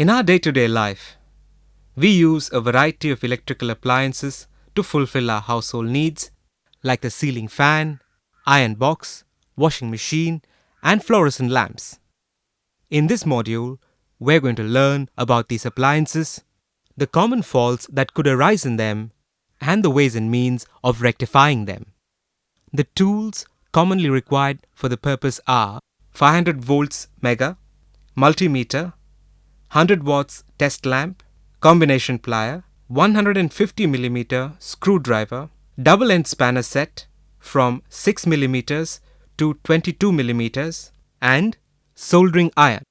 In our day-to-day life, we use a variety of electrical appliances to fulfill our household needs, like the ceiling fan, iron box, washing machine, and fluorescent lamps. In this module, we're going to learn about these appliances, the common faults that could arise in them, and the ways and means of rectifying them. The tools commonly required for the purpose are 500 volts mega, multimeter, 100 watts test lamp, combination plier, 150 millimeter screwdriver, double end spanner set from 6 millimeters to 22 millimeters, and soldering iron.